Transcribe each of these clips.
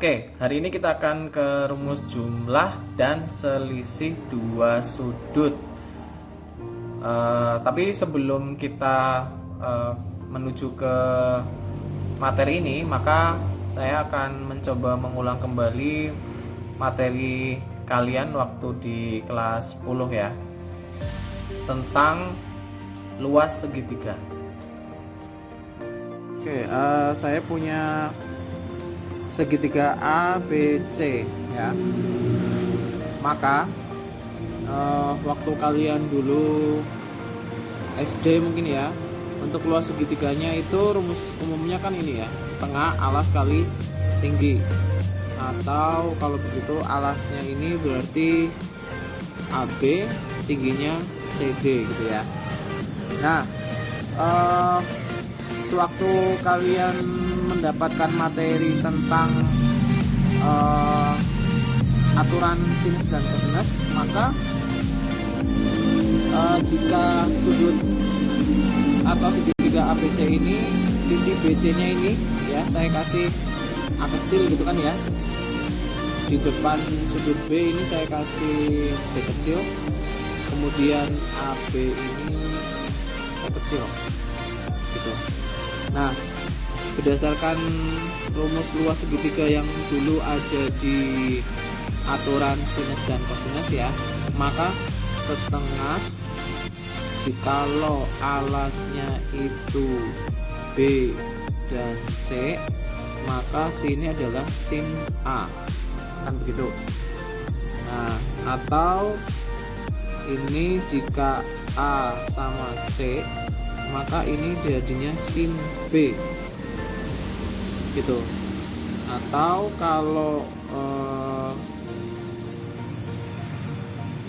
Oke, hari ini kita akan ke rumus jumlah dan selisih dua sudut. Tapi sebelum kita menuju ke materi ini, maka saya akan mencoba mengulang kembali materi kalian waktu di kelas 10 ya, tentang luas segitiga. Oke, saya punya segitiga ABC ya. Maka waktu kalian dulu SD mungkin ya, untuk luas segitiganya itu rumus umumnya kan ini ya, setengah alas kali tinggi, atau kalau begitu alasnya ini berarti AB, tingginya CD gitu ya. Nah, sewaktu kalian mendapatkan materi tentang aturan sinus dan kosinus, maka jika sudut atau segitiga ABC ini, sisi BC nya ini ya, saya kasih A kecil gitu kan ya, di depan sudut B ini saya kasih B kecil, kemudian AB ini A kecil gitu. Nah, berdasarkan rumus luas segitiga yang dulu ada di aturan sinus dan kosinus ya, maka setengah jikalau alasnya itu B dan C, maka sini adalah sin A, kan begitu. Nah, atau ini jika A sama C, maka ini jadinya sin B gitu. Atau kalau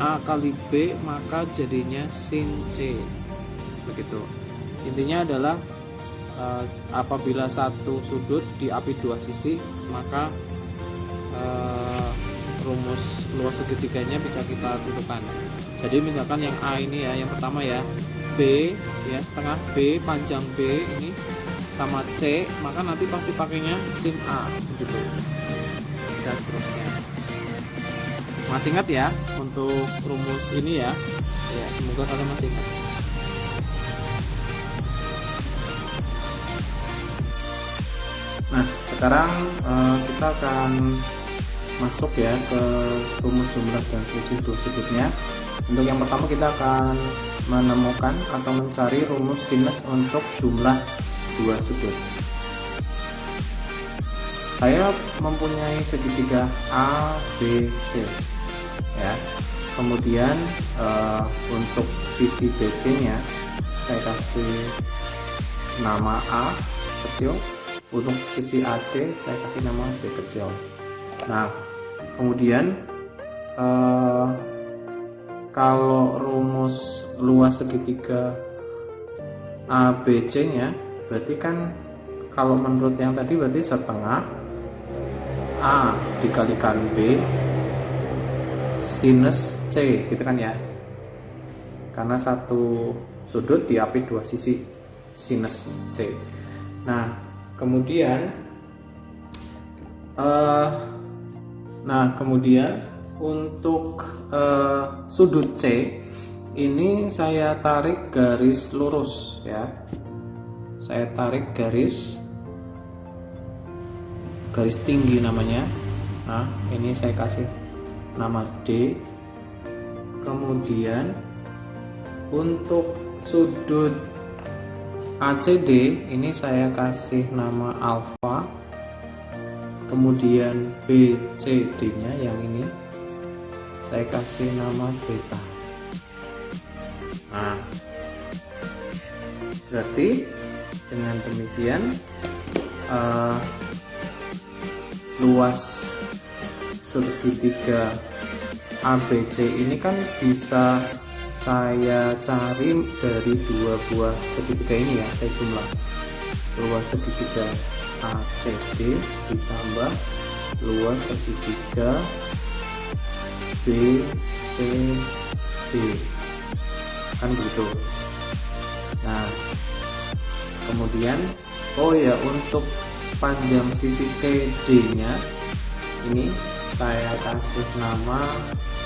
A kali B, maka jadinya sin C begitu. Intinya adalah apabila satu sudut diapi dua sisi, maka rumus luas segitiganya bisa kita tentukan. Jadi misalkan yang A ini ya, yang pertama ya, B ya, setengah B, panjang B ini sama C, maka nanti pasti pakainya sin A gitu. Dan seterusnya. Masih ingat ya untuk rumus ini ya? Ya, semoga kalian masih ingat. Nah, sekarang kita akan masuk ya ke rumus jumlah dan selisih dua sudutnya. Untuk yang pertama kita akan menemukan atau mencari rumus sinus untuk jumlah dua sudut. Saya mempunyai segitiga A, B, C ya. Kemudian untuk sisi BC nya saya kasih nama A kecil, untuk sisi AC saya kasih nama B kecil. Nah, kemudian kalau rumus luas segitiga ABC nya berarti kan, kalau menurut yang tadi berarti setengah A dikalikan B sinus C gitu kan ya, karena satu sudut diapi dua sisi, sinus C. Nah, kemudian untuk sudut C ini saya tarik garis lurus ya, saya tarik garis tinggi namanya. Nah, ini saya kasih nama D. Kemudian untuk sudut ACD ini saya kasih nama alfa. Kemudian BCD nya yang ini saya kasih nama beta. Nah, berarti dengan demikian luas segitiga ABC ini kan bisa saya cari dari dua buah segitiga ini ya, saya jumlah luas segitiga ACD ditambah luas segitiga BCD, kan begitu. Nah, kemudian oh ya, untuk panjang sisi CD nya ini saya kasih nama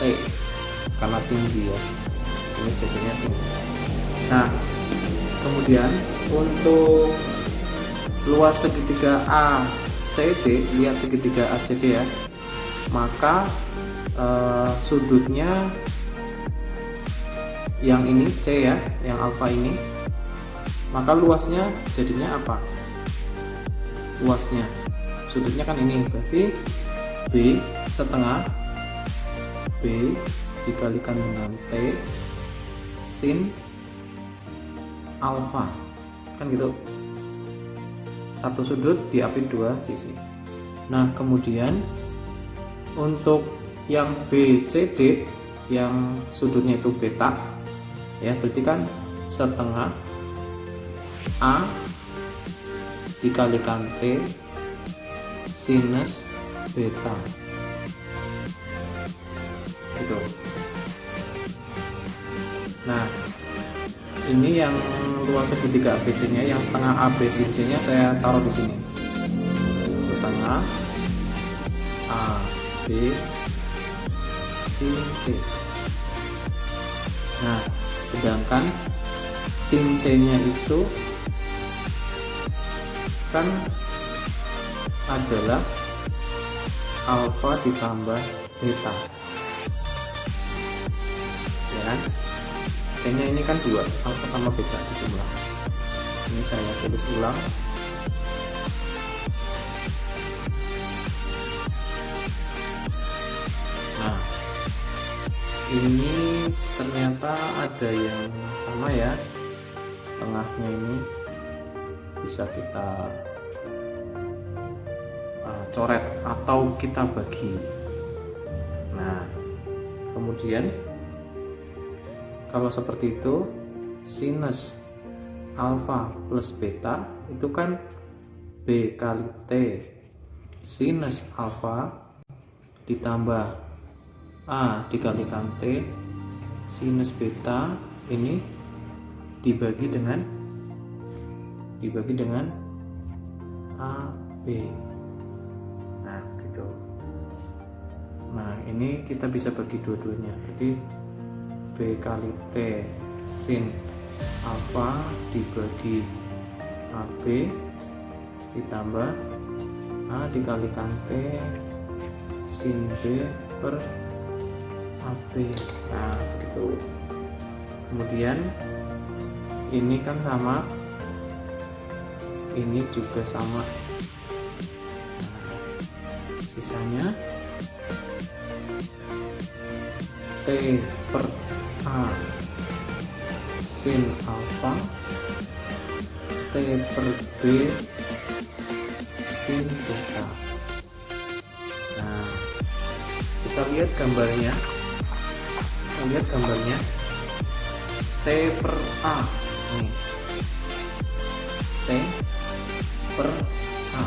T karena tinggi ya, ini jadinya tinggi. Nah kemudian untuk luas segitiga ACD, lihat segitiga ACD ya, maka sudutnya yang ini C ya, yang alfa ini, maka luasnya jadinya apa? Luasnya sudutnya kan ini, berarti B setengah B dikalikan dengan T sin alfa, kan gitu, satu sudut diapit dua sisi. Nah kemudian untuk yang BCD yang sudutnya itu beta ya, berarti kan setengah A dikalikan T sinus beta gitu. Nah ini yang luas segitiga ABC nya, yang setengah ABCD nya saya taruh di sini, setengah AB sin C. Nah sedangkan sin C nya itu kan adalah alfa ditambah beta ya kan, C nya ini kan 2, alfa sama beta dijumlah. Ini saya tulis ulang. Nah ini ternyata ada yang sama ya, setengahnya ini bisa kita coret atau kita bagi. Nah kemudian kalau seperti itu, sinus alfa plus beta itu kan B kali T sinus alfa ditambah A dikalikan T sinus beta, ini dibagi dengan AB. Nah gitu. Nah ini kita bisa bagi dua-duanya, berarti B kali T sin alfa dibagi AB ditambah A dikalikan T sin B per AB. Nah begitu. Kemudian ini kan sama, ini juga sama. Nah, sisanya T per A sin alfa T per B sin beta. Nah kita lihat gambarnya, T per A nih, T per A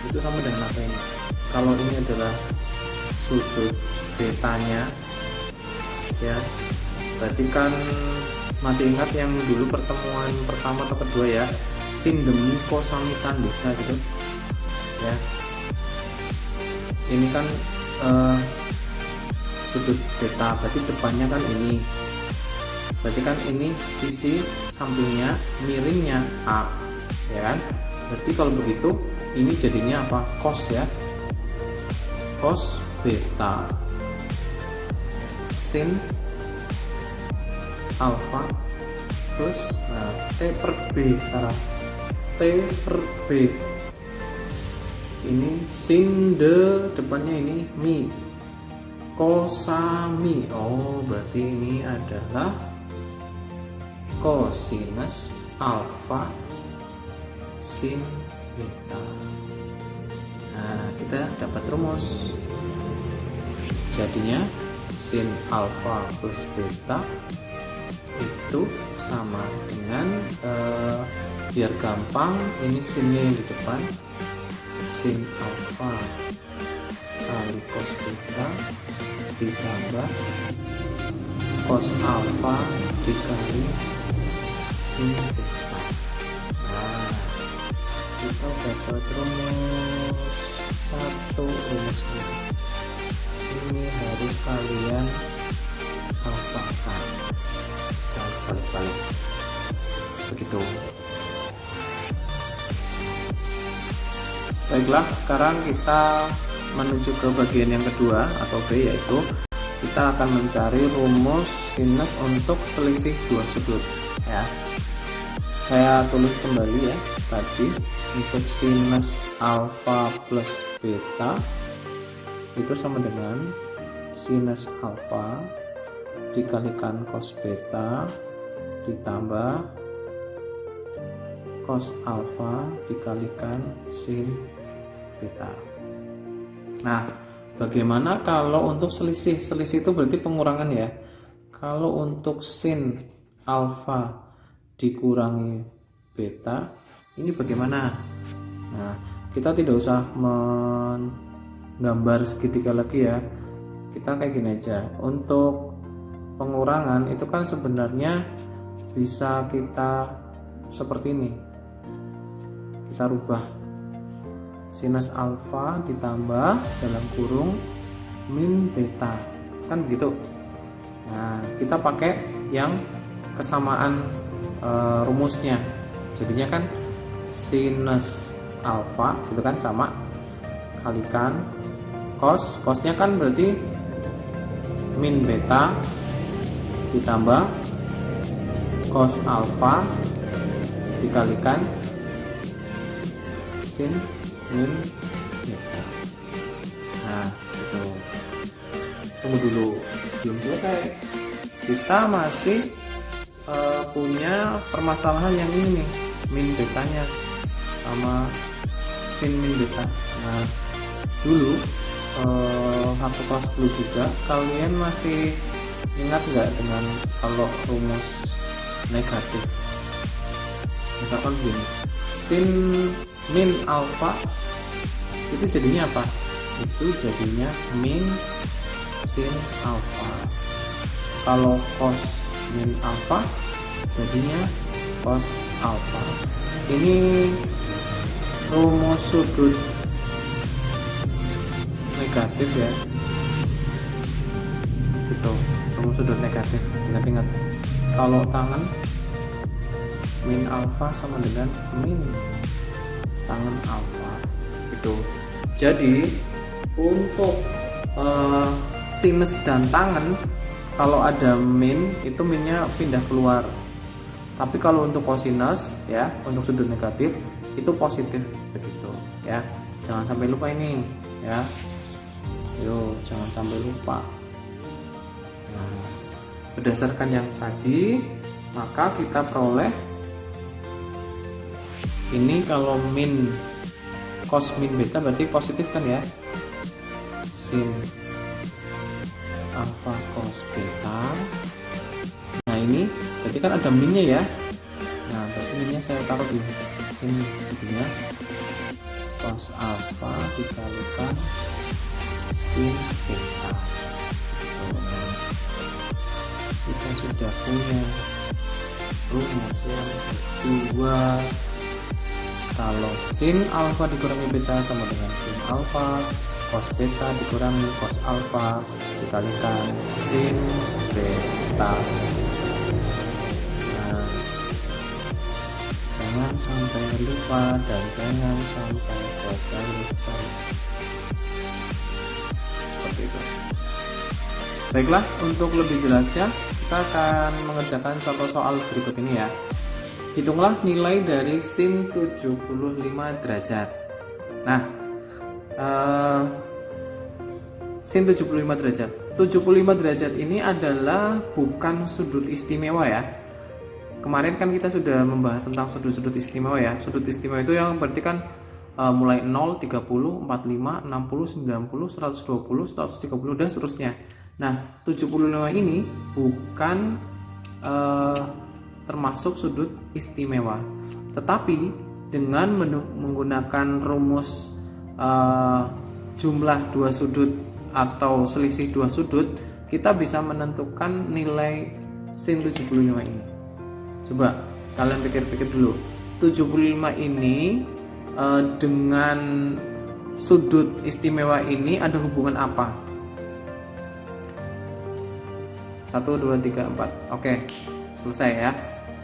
itu sama dengan apa ini? Kalau ini adalah sudut betanya ya, berarti kan masih ingat yang dulu pertemuan pertama atau kedua ya, sin demi kosamitan bisa gitu ya. Ini kan sudut beta, berarti depannya kan ini, berarti kan ini sisi sampingnya miringnya A ya kan, berarti kalau begitu ini jadinya apa? Cos ya, cos beta sin alfa plus T per B. Sekarang T per B ini sin de, depannya ini mi, kosami. Oh berarti ini adalah kosinus alfa sin beta. Nah kita dapat rumus, jadinya sin alfa plus beta itu sama dengan biar gampang, ini sinnya yang di depan, sin alfa kali cos beta ditambah cos alfa dikali sin beta. Nah kita dapat rumus satu rumus ini harus kalian hafalkan dan balik-balik begitu. Baiklah, sekarang kita menuju ke bagian yang kedua atau B, yaitu kita akan mencari rumus sinus untuk selisih dua sudut ya. Saya tulis kembali ya, tadi untuk sinus alfa plus beta itu sama dengan sinus alfa dikalikan cos beta ditambah cos alfa dikalikan sin beta. Nah, bagaimana kalau untuk selisih? Selisih itu berarti pengurangan ya. Kalau untuk sin alfa dikurangi beta, ini bagaimana? Nah, kita tidak usah menggambar segitiga lagi ya. Kita kayak gini aja. Untuk pengurangan itu kan sebenarnya bisa kita seperti ini. Kita rubah sinus alfa ditambah dalam kurung min beta, kan begitu. Nah, kita pakai yang kesamaan rumusnya, jadinya kan sinus alfa gitu kan sama kalikan cosnya kan berarti min beta ditambah cos alfa dikalikan sin min beta. Nah, itu tunggu dulu, belum selesai. Kita masih punya permasalahan yang ini nih, min betanya sama sin min beta. Nah, dulu waktu kelas 10 juga kalian masih ingat nggak dengan kalau rumus negatif? Misalkan begini, sin min alfa itu jadinya apa? Itu jadinya min sin alfa. Kalau cos min alfa jadinya cos alfa. Ini rumus sudut negatif ya, gitu. Rumus sudut negatif, ingat-ingat. Kalau tangan min alfa sama dengan min tangan alfa, gitu. Jadi untuk sinus dan tangan, kalau ada min itu minnya pindah keluar. Tapi kalau untuk kosinus ya, untuk sudut negatif itu positif begitu ya. Jangan sampai lupa ini ya. Yo, jangan sampai lupa. Nah, berdasarkan yang tadi, maka kita peroleh ini kalau min cos min beta berarti positif kan ya. Sin alfa cos beta. Nah, ini berarti kan ada minnya ya. Nah, berarti minnya saya taruh di sini jadinya cos alfa dikalikan sin beta. Nah, kita sudah punya rumus yang kedua. Kalau sin alfa dikurangi beta sama dengan sin alfa, cos beta dikurangi cos alfa dikalikan sin beta. Nah, jangan sampai lupa dan jangan sampai lupa. Seperti itu. Baiklah, untuk lebih jelasnya kita akan mengerjakan contoh soal berikut ini ya. Hitunglah nilai dari sin 75 derajat. Nah, sin 75 derajat. 75 derajat ini adalah bukan sudut istimewa ya. Kemarin kan kita sudah membahas tentang sudut-sudut istimewa ya. Sudut istimewa itu yang berarti kan mulai 0, 30, 45, 60, 90, 120, 130 dan seterusnya. Nah, 75 ini bukan termasuk sudut istimewa, tetapi dengan menggunakan rumus jumlah dua sudut atau selisih dua sudut, kita bisa menentukan nilai sin 75 ini. Coba kalian pikir-pikir dulu, 75 ini dengan sudut istimewa ini ada hubungan apa? 1, 2, 3, 4. Oke, selesai ya.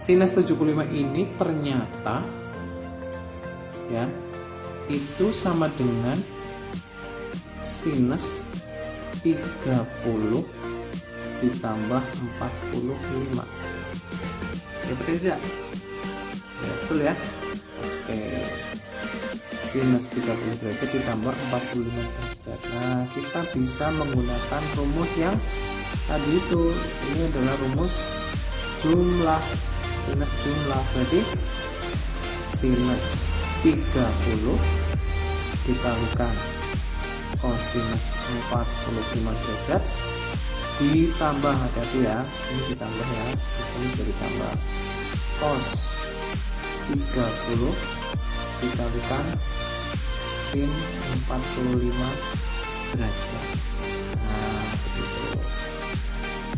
Sinus 75 ini ternyata ya itu sama dengan sinus 30 ditambah 45. Ya betul tidak? Ya, betul ya. Oke. Sinus 30 derajat ditambah 45 derajat. Nah, kita bisa menggunakan rumus yang tadi itu. Ini adalah rumus jumlah. Sinus jumlah berarti sinus 30 dikalikan kosinus 45 derajat ditambah, hati-hati ya, ini ditambah ya, ini jadi tambah cos 30 dikalikan sin 45 derajat. Nah, begitu.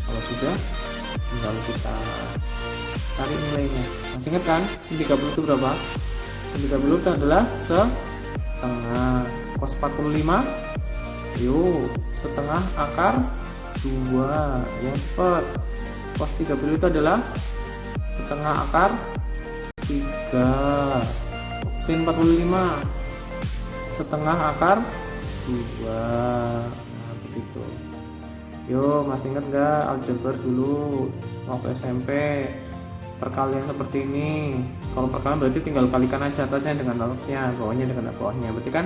Kalau sudah, tinggal kita cari nilainya. Masih ingat kan? Sin 30 itu berapa? Sin 30 itu adalah setengah cos 45. Yuk, setengah akar 2. Yang cepat. Cos 30 itu adalah setengah akar 3. Sin 45 setengah akar 2. Nah, begitu. Yo, masih ingat nggak aljabar dulu waktu SMP? Perkalian seperti ini. Kalau perkalian berarti tinggal kalikan aja atasnya dengan atasnya, bawahnya dengan bawahnya. Berarti kan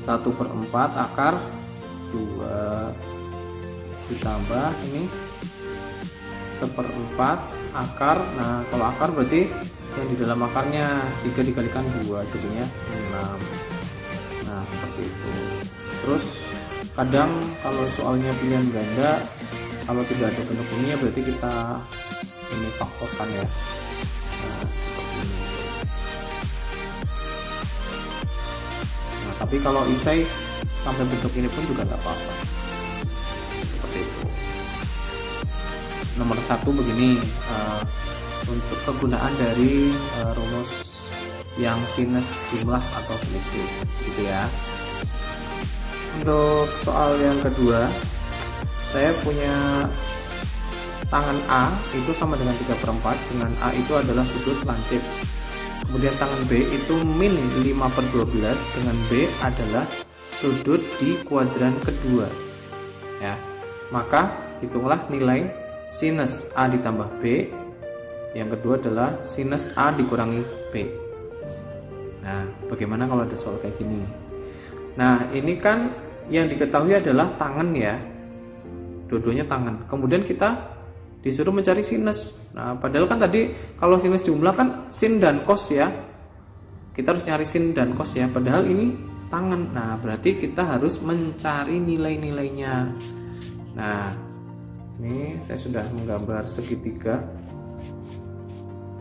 1/4 akar 2 ditambah ini 1/4 akar. Nah, kalau akar berarti yang di dalam akarnya 3 dikalikan 2 jadinya 6. Nah, seperti itu. Terus kadang kalau soalnya pilihan ganda, kalau tidak ada bentuk ini ya berarti kita ini faktorkan ya. Nah, seperti ini. Nah, tapi kalau isai sampai bentuk ini pun juga nggak apa-apa. Seperti itu. Nomor 1 begini, untuk kegunaan dari rumus yang sinus jumlah atau selisih, gitu ya. Untuk soal yang kedua, saya punya tangan A itu sama dengan 3/4, dengan A itu adalah sudut lancip. Kemudian tangan B itu min 5/12, dengan B adalah sudut di kuadran kedua. Ya, maka hitunglah nilai sinus A ditambah B. Yang kedua adalah sinus A dikurangi B. Nah, bagaimana kalau ada soal kayak gini? Nah, ini kan yang diketahui adalah tangan ya, dua-duanya tangan. Kemudian kita disuruh mencari sinus. Nah, padahal kan tadi kalau sinus jumlah kan sin dan cos ya, kita harus nyari sin dan cos ya, padahal ini tangan. Nah, berarti kita harus mencari nilai-nilainya. Nah, ini saya sudah menggambar segitiga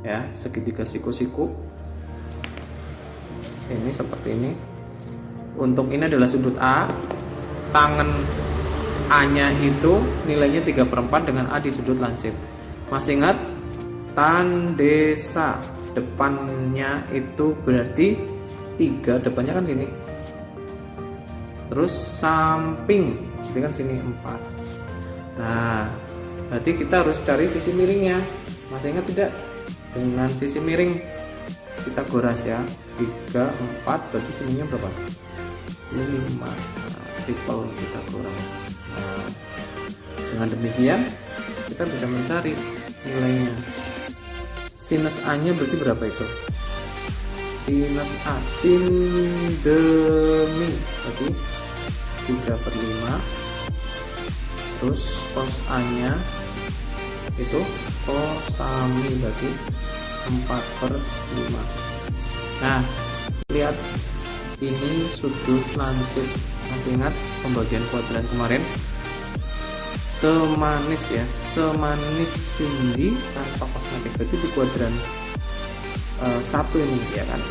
ya, segitiga siku-siku ini seperti ini. Untuk ini adalah sudut A, tangan A nya itu nilainya 3/4 dengan A di sudut lancip. Masih ingat tandesa, depannya itu berarti 3, depannya kan sini, terus samping itu kan sini 4. Nah, berarti kita harus cari sisi miringnya. Masih ingat tidak? Dengan sisi miring kita goras ya, 3, 4, berarti sininya berapa? 5. Nah, triple kita goras. Nah, dengan demikian kita bisa mencari nilainya. Sinus A nya berarti berapa itu? Sinus A, sin demi berarti 3/5. Terus cos A nya itu cosami berarti 4/5. Nah, lihat ini sudut lancip. Masih ingat pembagian kuadran kemarin? Semanis ya, semanis sindi tanpa kosmetik, berarti di kuadran 1 ini ya kan.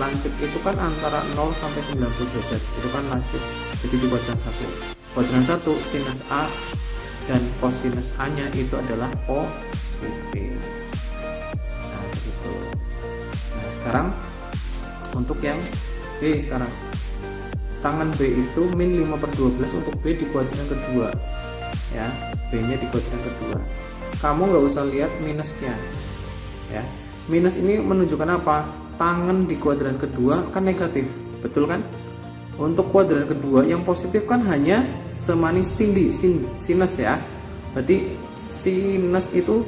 Lancip itu kan antara 0 sampai 90 derajat, itu kan lancip. Jadi di kuadran 1. Kuadran 1 sinus A dan kosinus A nya itu adalah positif. Nah, begitu. Nah, sekarang untuk yang B sekarang. tangan B itu min 5/12 untuk B di kuadran kedua ya, B nya di kuadran kedua. Kamu nggak usah lihat minusnya ya, minus ini menunjukkan apa? Tangan di kuadran kedua kan negatif, betul kan? Untuk kuadran kedua yang positif kan hanya semanis sinus ya, berarti sinus itu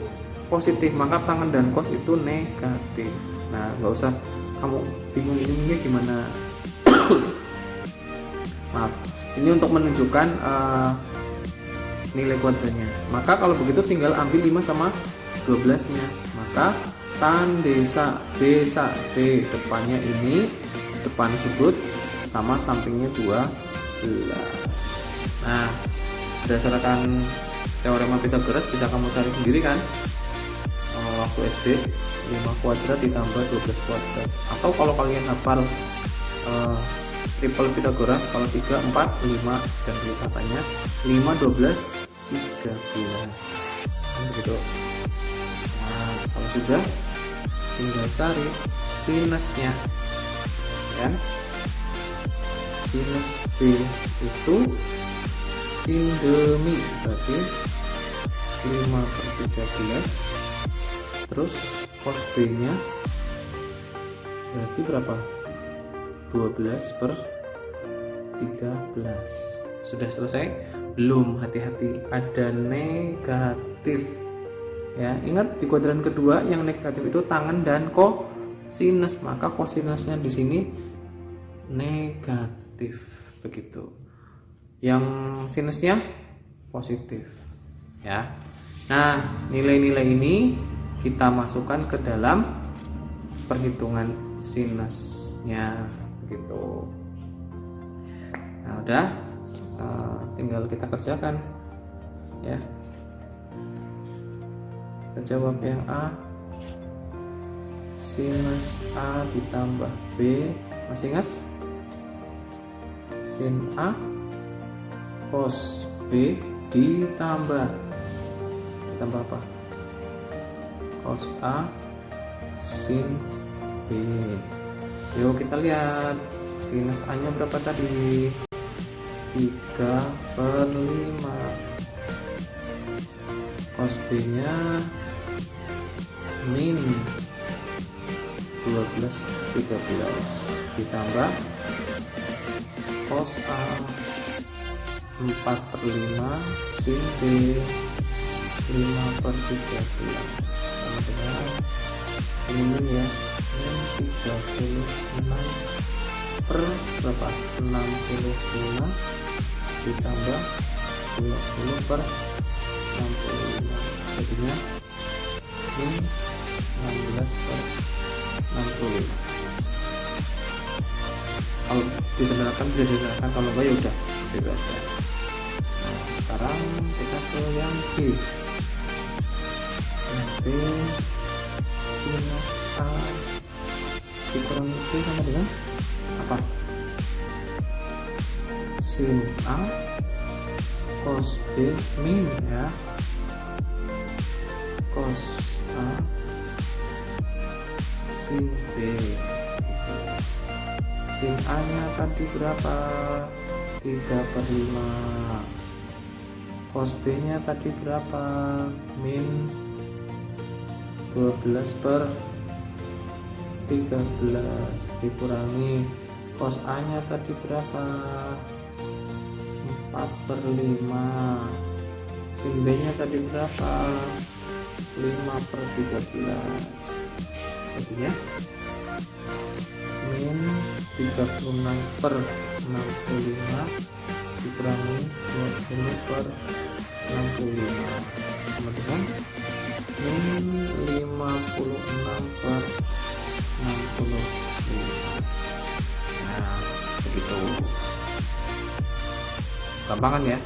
positif, maka tangan dan cos itu negatif. Nah, nggak usah kamu bingung ini gimana. Maaf, ini untuk menunjukkan nilai kuadrannya. Maka kalau begitu tinggal ambil 5 sama 12 nya, maka tan desa B depannya ini, depan sudut sama sampingnya 12. Nah, berdasarkan teorema Pythagoras bisa kamu cari sendiri kan waktu SD, 5 kuadrat ditambah 12 kuadrat. Atau kalau kalian hafal triple Pythagoras, kalau 3, 4, 5 dan katanya 5, 12, 13 begitu. Nah, kalau sudah tinggal cari sinusnya ya. Sinus B itu sin demi, berarti 5/13, terus cos B nya berarti berapa? 12/13. Sudah selesai? Belum, hati-hati, ada negatif ya. Ingat di kuadran kedua yang negatif itu tangan dan kosinus, maka kosinusnya di sini negatif begitu. Yang sinusnya positif ya. Nah, nilai-nilai ini kita masukkan ke dalam perhitungan sinusnya begitu. Nah, udah tinggal kita kerjakan ya. Kita jawab yang A, sinus A ditambah B, masih ingat? Sin A cos B ditambah apa? Cos A sin B. Yuk kita lihat sinus A nya berapa tadi? 3/5. Cos B nya min 12/13 ditambah cos A 4/5 sin B 5/13 sama dengan ini ya, min 36 per berapa? 65 ditambah 20/65, jadinya min 16/65. Kalau disederhanakan bisa disederhanakan, kalau enggak ya udah itu aja. Nah, sekarang kita ke yang B. Yang B, sinus A dikurangi B sama dengan apa? Sin A cos B min ya, cos A sin B. Sin A nya tadi berapa? 3/5. Cos B nya tadi berapa? Min 12/13 dikurangi cos A nya tadi berapa? 4/5. Sin B nya tadi berapa? 5/13. Jadinya min 36/65 dikurangi 20/65 sama dengan min 56/65. Nah, begitu. Gampang kan ya?